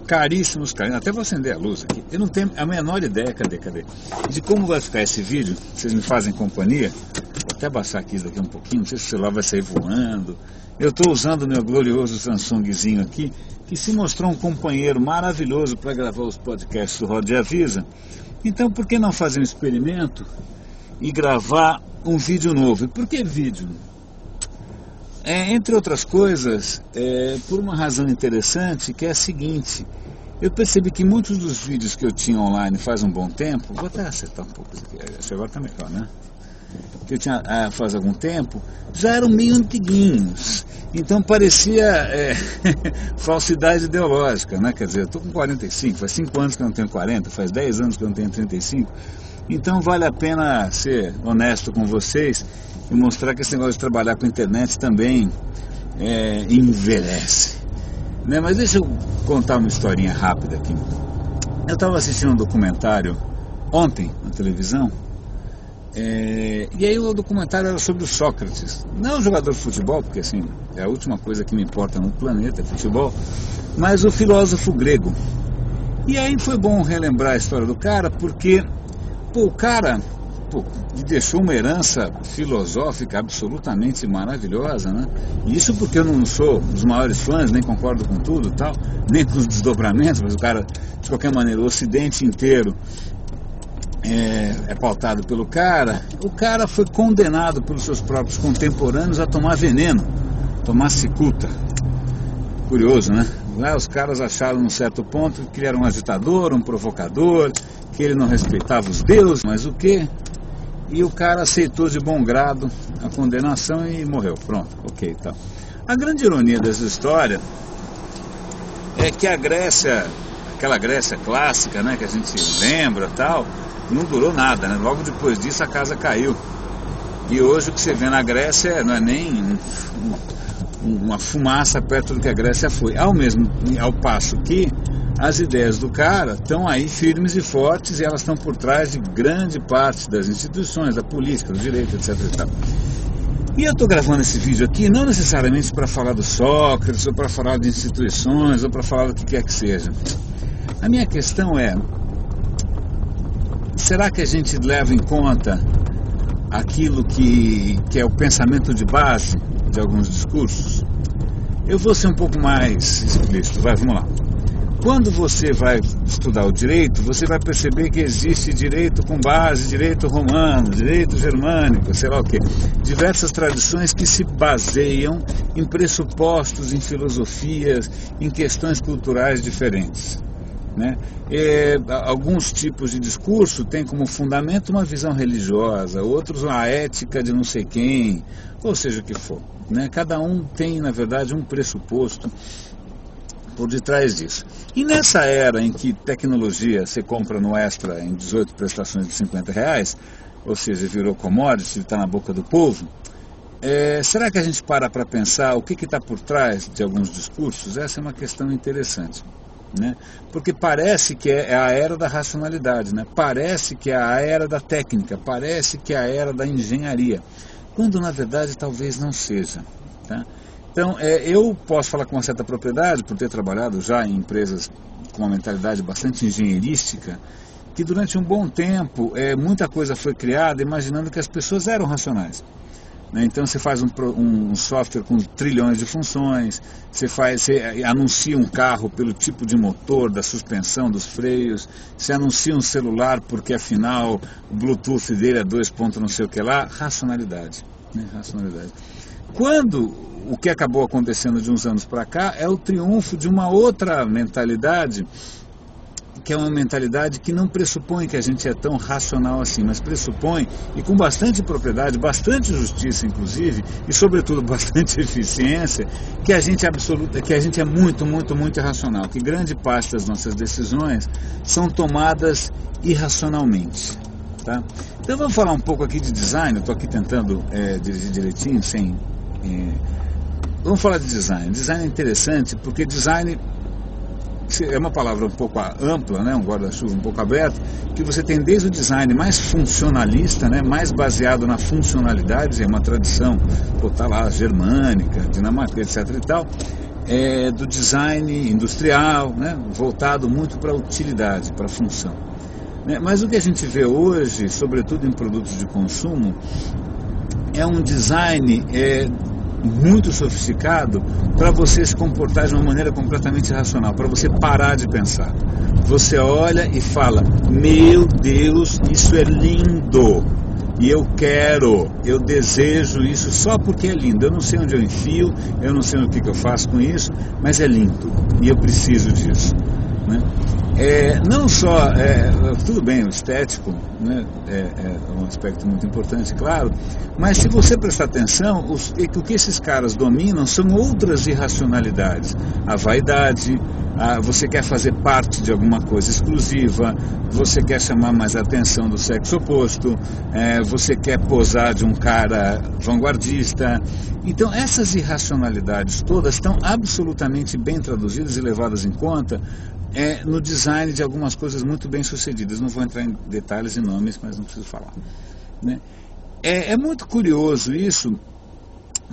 caríssimos, até vou acender a luz aqui, eu não tenho a menor ideia, cadê, de como vai ficar esse vídeo. Vocês me fazem companhia, vou até abaixar aqui daqui um pouquinho, não sei se o celular vai sair voando. Eu estou usando o meu glorioso Samsungzinho aqui, que se mostrou um companheiro maravilhoso para gravar os podcasts do Rod Avisa. Então por que não fazer um experimento e gravar um vídeo novo? E por que vídeo? Entre outras coisas, por uma razão interessante, que é a seguinte: eu percebi que muitos dos vídeos que eu tinha online faz um bom tempo, vou até acertar um pouco isso aqui, acho que agora está melhor, né? Que eu tinha faz algum tempo, já eram meio antiguinhos, então parecia falsidade ideológica, né? Quer dizer, eu estou com 45, faz 5 anos que eu não tenho 40, faz 10 anos que eu não tenho 35, então vale a pena ser honesto com vocês e mostrar que esse negócio de trabalhar com internet também envelhece, né? Mas deixa eu contar uma historinha rápida aqui. Eu estava assistindo um documentário ontem na televisão, e aí o documentário era sobre o Sócrates, não o jogador de futebol, porque assim, é a última coisa que me importa no planeta, é futebol, mas o filósofo grego. E aí foi bom relembrar a história do cara, porque o cara deixou uma herança filosófica absolutamente maravilhosa, né? E isso porque eu não sou dos maiores fãs, nem concordo com tudo tal, nem com os desdobramentos, mas o cara, de qualquer maneira, o Ocidente inteiro é pautado pelo cara. O cara foi condenado pelos seus próprios contemporâneos a tomar veneno, tomar cicuta. Curioso, né? Lá os caras acharam num certo ponto que ele era um agitador, um provocador, que ele não respeitava os deuses, mas o quê? E o cara aceitou de bom grado a condenação e morreu. Pronto, ok, tá. A grande ironia dessa história é que a Grécia, aquela Grécia clássica, né, que a gente lembra tal, não durou nada, né? Logo depois disso a casa caiu. E hoje o que você vê na Grécia não é nem uma fumaça perto do que a Grécia foi. Ao passo que as ideias do cara estão aí firmes e fortes, e elas estão por trás de grande parte das instituições, da política, do direito, etc. E eu estou gravando esse vídeo aqui não necessariamente para falar do Sócrates, ou para falar de instituições, ou para falar do que quer que seja. A minha questão é: será que a gente leva em conta aquilo que é o pensamento de base de alguns discursos? Eu vou ser um pouco mais explícito, vamos lá. Quando você vai estudar o direito, você vai perceber que existe direito com base, direito romano, direito germânico, sei lá o quê. Diversas tradições que se baseiam em pressupostos, em filosofias, em questões culturais diferentes, né? Alguns tipos de discurso têm como fundamento uma visão religiosa, outros uma ética de não sei quem, ou seja o que for, né? Cada um tem, na verdade, um pressuposto por detrás disso. E nessa era em que tecnologia você compra no Extra em 18 prestações de R$50, ou seja, virou commodity, está na boca do povo, será que a gente para pensar o que está por trás de alguns discursos? Essa é uma questão interessante, né? Porque parece que é a era da racionalidade, né? Parece que é a era da técnica, parece que é a era da engenharia, quando na verdade talvez não seja, tá? Então, eu posso falar com uma certa propriedade, por ter trabalhado já em empresas com uma mentalidade bastante engenheirística, que durante um bom tempo muita coisa foi criada imaginando que as pessoas eram racionais, né? Então você faz um software com trilhões de funções, você anuncia um carro pelo tipo de motor, da suspensão, dos freios, você anuncia um celular porque afinal o Bluetooth dele é 2 pontos não sei o que lá, racionalidade, né? Racionalidade. Quando o que acabou acontecendo de uns anos para cá é o triunfo de uma outra mentalidade, que é uma mentalidade que não pressupõe que a gente é tão racional assim, mas pressupõe, e com bastante propriedade, bastante justiça inclusive, e sobretudo bastante eficiência, que a gente é muito, muito, muito irracional, que grande parte das nossas decisões são tomadas irracionalmente, tá? Então vamos falar um pouco aqui de design. Eu estou aqui tentando dirigir direitinho, sem... Vamos falar de design. Design é interessante porque design é uma palavra um pouco ampla, né? Um guarda-chuva um pouco aberto, que você tem desde o design mais funcionalista, né? Mais baseado na funcionalidade, é uma tradição, tá lá, germânica, dinamarquesa, etc. e tal, do design industrial, né, voltado muito para a utilidade, para a função. Mas o que a gente vê hoje, sobretudo em produtos de consumo, é um design muito sofisticado para você se comportar de uma maneira completamente irracional, para você parar de pensar. Você olha e fala: meu Deus, isso é lindo, e eu quero, eu desejo isso só porque é lindo. Eu não sei onde eu enfio, eu não sei o que eu faço com isso, mas é lindo e eu preciso disso, né? Não só, tudo bem, o estético, né, é um aspecto muito importante, claro, mas se você prestar atenção, o que esses caras dominam são outras irracionalidades. A vaidade, você quer fazer parte de alguma coisa exclusiva, você quer chamar mais a atenção do sexo oposto, você quer posar de um cara vanguardista. Então essas irracionalidades todas estão absolutamente bem traduzidas e levadas em conta no design de algumas coisas muito bem sucedidas. Não vou entrar em detalhes e nomes, mas não preciso falar, né? É muito curioso isso,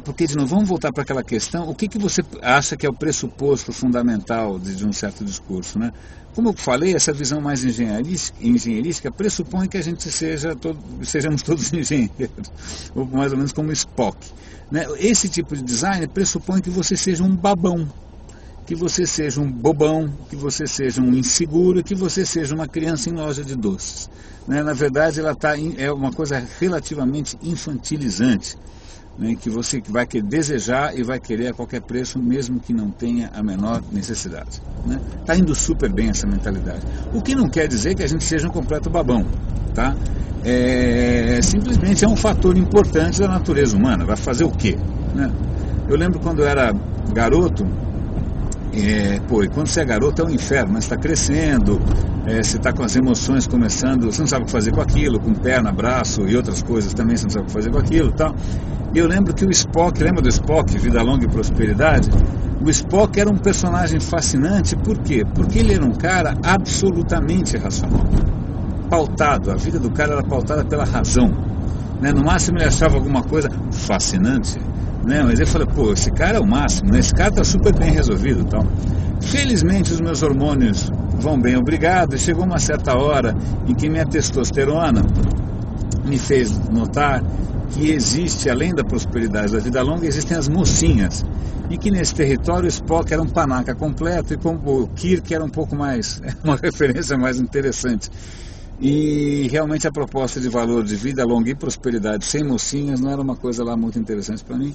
porque, de novo, vamos voltar para aquela questão: o que você acha que é o pressuposto fundamental de um certo discurso, né? Como eu falei, essa visão mais engenheirística pressupõe que a gente sejamos todos engenheiros, ou mais ou menos como Spock, né? Esse tipo de design pressupõe que você seja um babão, que você seja um bobão, que você seja um inseguro, que você seja uma criança em loja de doces, né? Na verdade, é uma coisa relativamente infantilizante, né, que você vai querer desejar e vai querer a qualquer preço, mesmo que não tenha a menor necessidade, né? Está indo super bem essa mentalidade. O que não quer dizer que a gente seja um completo babão, tá? Simplesmente é um fator importante da natureza humana. Vai fazer o quê, né? Eu lembro quando eu era garoto, e quando você é garoto é um inferno, mas está crescendo, você está com as emoções começando, você não sabe o que fazer com aquilo, com perna, braço e outras coisas também, você não sabe o que fazer com aquilo e tal. E eu lembro que o Spock, lembra do Spock, Vida Longa e Prosperidade? O Spock era um personagem fascinante, por quê? Porque ele era um cara absolutamente racional, pautado, a vida do cara era pautada pela razão, né? No máximo ele achava alguma coisa fascinante, né? Mas ele falou: pô, esse cara é o máximo, né? Esse cara está super bem resolvido e tal. Felizmente os meus hormônios vão bem, obrigado, e chegou uma certa hora em que minha testosterona me fez notar que existe, além da prosperidade da vida longa, existem as mocinhas, e que nesse território o Spock era um panaca completo, e como o Kirk era um pouco mais, uma referência mais interessante. E realmente a proposta de valor de vida longa e prosperidade sem mocinhas não era uma coisa lá muito interessante para mim.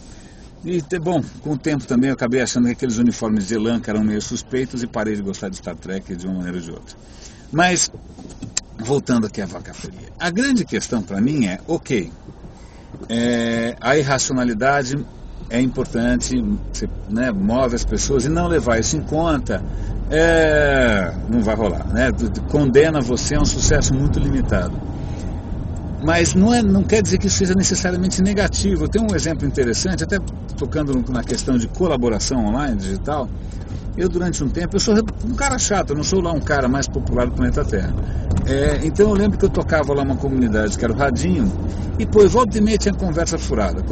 E, bom, com o tempo também eu acabei achando que aqueles uniformes de lã eram meio suspeitos e parei de gostar de Star Trek de uma maneira ou de outra. Mas, voltando aqui à vaca fria, a grande questão para mim é, ok, a irracionalidade é importante, você, né, move as pessoas, e não levar isso em conta não vai rolar, né? Condena você a um sucesso muito limitado. Mas não quer dizer que isso seja necessariamente negativo. Eu tenho um exemplo interessante, até tocando na questão de colaboração online, digital. Eu, durante um tempo, eu sou um cara chato, eu não sou lá um cara mais popular do planeta Terra. Então eu lembro que eu tocava lá uma comunidade que era o Radinho, e volta e meia tinha conversa furada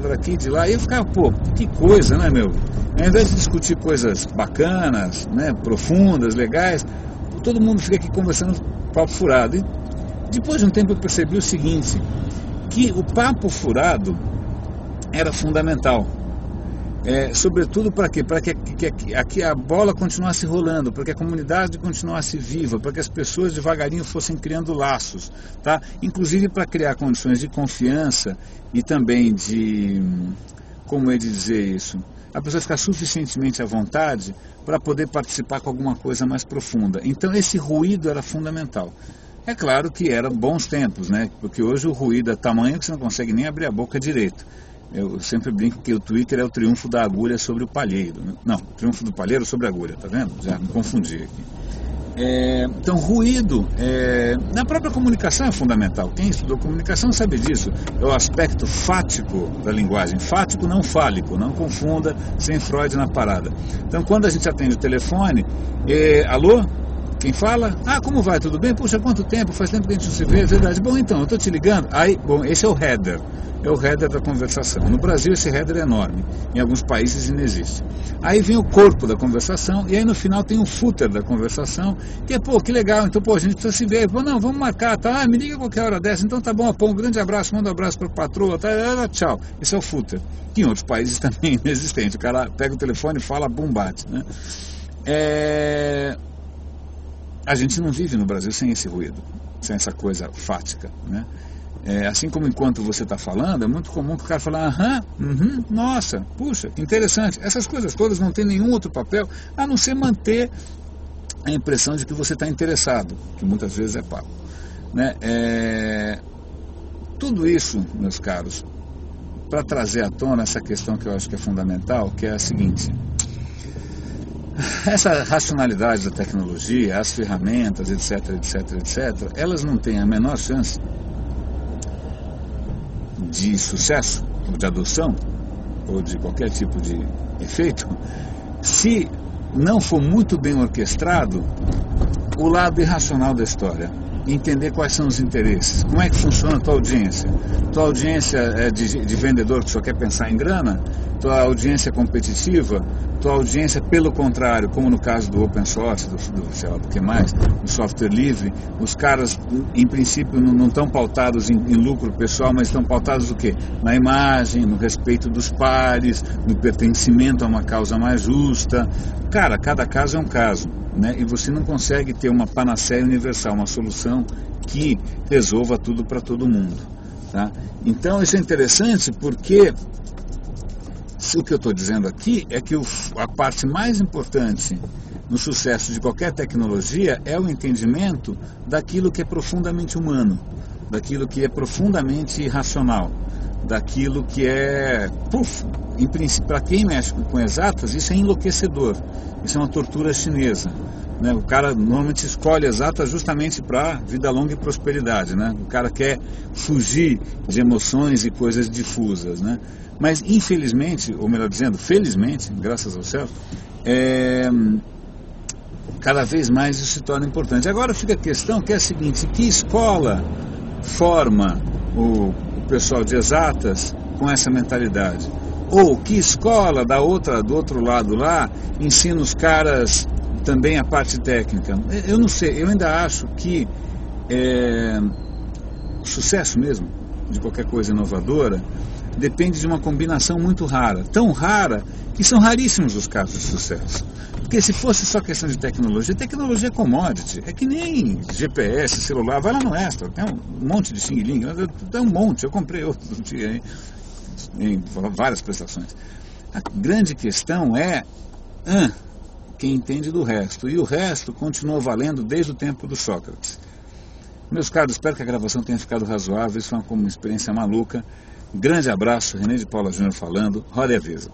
era aqui, de lá, e eu ficava, pô, que coisa, né, meu? Ao invés de discutir coisas bacanas, né, profundas, legais, todo mundo fica aqui conversando papo furado. E depois de um tempo eu percebi o seguinte, que o papo furado era fundamental. Sobretudo para quê? Para que a bola continuasse rolando, para que a comunidade continuasse viva, para que as pessoas devagarinho fossem criando laços, tá? Inclusive para criar condições de confiança e também de, como é de dizer isso, a pessoa ficar suficientemente à vontade para poder participar com alguma coisa mais profunda. Então esse ruído era fundamental. É claro que eram bons tempos, né? Porque hoje o ruído é tamanho que você não consegue nem abrir a boca direito. Eu sempre brinco que o Twitter é o triunfo da agulha sobre o palheiro, né? Não, o triunfo do palheiro sobre a agulha, tá vendo? Já me confundi aqui. Então, ruído na própria comunicação é fundamental. Quem estudou comunicação sabe disso. É o aspecto fático da linguagem. Fático, não fálico, não confunda, sem Freud na parada. Então, quando a gente atende o telefone, alô? Quem fala? Ah, como vai? Tudo bem? Puxa, quanto tempo? Faz tempo que a gente não se vê, é verdade. Bom, então, eu estou te ligando. Aí, bom, esse é o header. É o header da conversação. No Brasil esse header é enorme. Em alguns países inexiste. Aí vem o corpo da conversação e aí no final tem o footer da conversação, que é, pô, que legal, então, pô, a gente precisa se ver. Pô, não, vamos marcar, tá? Ah, me liga qualquer hora dessa. Então tá bom, pô, um grande abraço, manda um abraço para a patroa, tá? Tchau. Esse é o footer. Que em outros países também é inexistente. O cara pega o telefone e fala, bum, bate, né? A gente não vive no Brasil sem esse ruído, sem essa coisa fática, né? Assim como enquanto você está falando, é muito comum que o cara fale, aham, nossa, puxa, que interessante. Essas coisas todas não tem nenhum outro papel, a não ser manter a impressão de que você está interessado, que muitas vezes é papo, né? Tudo isso, meus caros, para trazer à tona essa questão que eu acho que é fundamental, que é a seguinte: essa racionalidade da tecnologia, as ferramentas, etc, etc, etc, elas não têm a menor chance de sucesso, ou de adoção, ou de qualquer tipo de efeito, se não for muito bem orquestrado o lado irracional da história. Entender quais são os interesses, como é que funciona a tua audiência. Tua audiência é de vendedor que só quer pensar em grana? Tua audiência é competitiva? Tua audiência, pelo contrário, como no caso do open source, sei lá, do que mais, do software livre, os caras, em princípio, não estão pautados em lucro pessoal, mas estão pautados no quê? Na imagem, no respeito dos pares, no pertencimento a uma causa mais justa. Cara, cada caso é um caso, né? E você não consegue ter uma panaceia universal, uma solução que resolva tudo para todo mundo, tá? Então isso é interessante porque o que eu estou dizendo aqui é que a parte mais importante no sucesso de qualquer tecnologia é o entendimento daquilo que é profundamente humano, daquilo que é profundamente racional, daquilo que é, em princípio, para quem mexe com exatas, isso é enlouquecedor, isso é uma tortura chinesa, né? O cara normalmente escolhe exatas justamente para vida longa e prosperidade, né? O cara quer fugir de emoções e coisas difusas, né? Mas infelizmente, ou melhor dizendo, felizmente, graças ao céu, cada vez mais isso se torna importante. Agora fica a questão que é a seguinte: que escola forma o pessoal de exatas com essa mentalidade? Ou que escola do outro lado lá ensina os caras também a parte técnica? Eu não sei, eu ainda acho que o sucesso mesmo de qualquer coisa inovadora depende de uma combinação muito rara, tão rara que são raríssimos os casos de sucesso. Porque se fosse só questão de tecnologia é commodity, é que nem GPS, celular, vai lá no Extra, tem um monte de xing-ling, tem um monte, eu comprei outro dia em várias prestações. A grande questão é quem entende do resto, e o resto continua valendo desde o tempo do Sócrates. Meus caros, espero que a gravação tenha ficado razoável, isso foi uma experiência maluca. Grande abraço, René de Paula Júnior falando, roda e avisa.